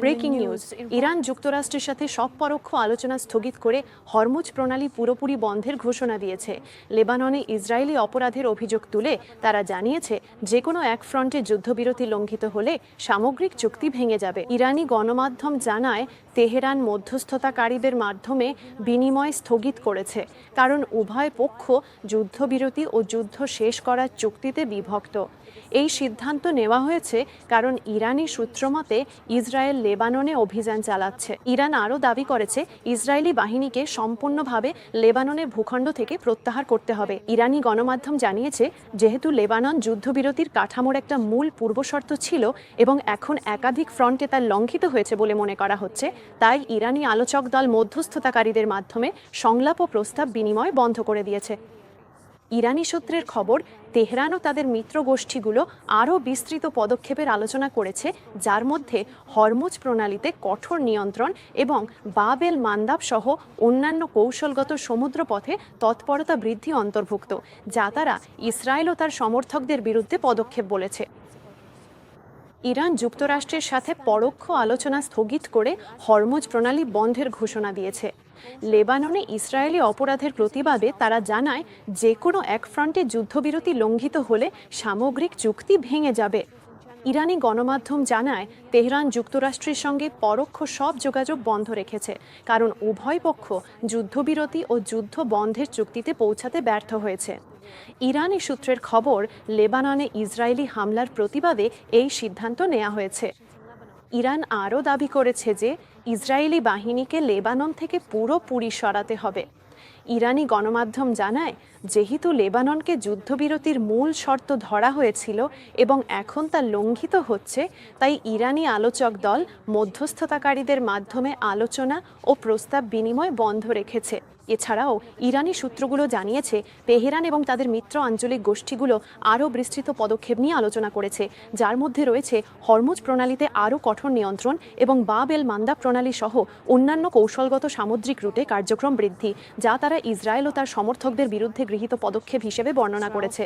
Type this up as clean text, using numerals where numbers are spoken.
Breaking news, Iran যুক্তরাষ্ট্রের সাথে সব পরোক্ষ আলোচনা স্থগিত করে হরমুজ প্রণালী পুরোপুরি বন্ধের ঘোষণা দিয়েছে। লেবাননে ইসরায়েলি অপরাধের অভিযোগ তুলে তারা জানিয়েছে যে কোনো এক ফ্রন্টে যুদ্ধবিরতি লঙ্ঘিত হলে সামগ্রিক চুক্তি ভেঙে যাবে। ইরানি গণমাধ্যম জানায় তেহরান মধ্যস্থতাকারীদের মাধ্যমে বিনিময় স্থগিত করেছে, কারণ উভয় পক্ষ যুদ্ধবিরতি ও যুদ্ধ শেষ করার চুক্তিতে বিভক্ত। এই সিদ্ধান্ত নেওয়া হয়েছে কারণ ইরানি সূত্রমতে ইসরায়েল লেবাননে অভিযান চালাচ্ছে। ইরান আরও দাবি করেছে ইসরায়েলি বাহিনীকে সম্পূর্ণভাবে লেবাননের ভূখণ্ড থেকে প্রত্যাহার করতে হবে। ইরানি গণমাধ্যম জানিয়েছে, যেহেতু লেবানন যুদ্ধবিরতির কাঠামোর একটা মূল পূর্বশর্ত ছিল এবং এখন একাধিক ফ্রন্টে তা লঙ্ঘিত হয়েছে বলে মনে করা হচ্ছে, তাই ইরানি আলোচক দল মধ্যস্থতাকারীদের মাধ্যমে সংলাপ ও প্রস্তাব বিনিময় বন্ধ করে দিয়েছে। ইরানি সূত্রের খবর, তেহরানও তাদের মিত্র গোষ্ঠীগুলো আরও বিস্তৃত পদক্ষেপের আলোচনা করেছে, যার মধ্যে হরমুজ প্রণালীতে কঠোর নিয়ন্ত্রণ এবং বাব এল মান্দাব সহ অন্যান্য কৌশলগত সমুদ্রপথে তৎপরতা বৃদ্ধি অন্তর্ভুক্ত, যা তারা ইসরায়েল ও তার সমর্থকদের বিরুদ্ধে পদক্ষেপ বলেছে। ইরান যুক্তরাষ্ট্রের সাথে পরোক্ষ আলোচনা স্থগিত করে হরমুজ প্রণালী বন্ধের ঘোষণা দিয়েছে। লেবাননে ইসরায়েলি অপরাধের প্রতিবাদে তারা জানায় যে কোনো এক ফ্রন্টে যুদ্ধবিরতি লঙ্ঘিত হলে সামগ্রিক চুক্তি ভেঙে যাবে। ইরানি গণমাধ্যম জানায় তেহরান যুক্তরাষ্ট্রের সঙ্গে পরোক্ষ সব যোগাযোগ বন্ধ রেখেছে, কারণ উভয় পক্ষ যুদ্ধবিরতি ও যুদ্ধ বন্ধের চুক্তিতে পৌঁছাতে ব্যর্থ হয়েছে। ইরানি সূত্রের খবর, লেবাননে ইসরায়েলি হামলার প্রতিবাদে এই সিদ্ধান্ত নেওয়া হয়েছে। ইরান আরও দাবি করেছে যে ইসরায়েলি বাহিনীকে লেবানন থেকে পুরোপুরি সরাতে হবে। ইরানি গণমাধ্যম জানায়, যেহেতু লেবাননকে যুদ্ধবিরতির মূল শর্ত ধরা হয়েছিল এবং এখন তা লঙ্ঘিত হচ্ছে, তাই ইরানি আলোচক দল মধ্যস্থতাকারীদের মাধ্যমে আলোচনা ও প্রস্তাব বিনিময় বন্ধ রেখেছে। এছাড়াও ইরানি সূত্রগুলো জানিয়েছে, তেহরান এবং তাদের মিত্র আঞ্চলিক গোষ্ঠীগুলো আরও বিস্তৃত পদক্ষেপ নিয়ে আলোচনা করেছে, যার মধ্যে রয়েছে হরমুজ প্রণালীতে আরও কঠোর নিয়ন্ত্রণ এবং বাব এল মান্দাব প্রণালী সহ অন্যান্য কৌশলগত সামুদ্রিক রুটে কার্যক্রম বৃদ্ধি, যা তারা ইসরায়েল ও তার সমর্থকদের বিরুদ্ধে গৃহীত পদক্ষেপ হিসেবে বর্ণনা করেছে।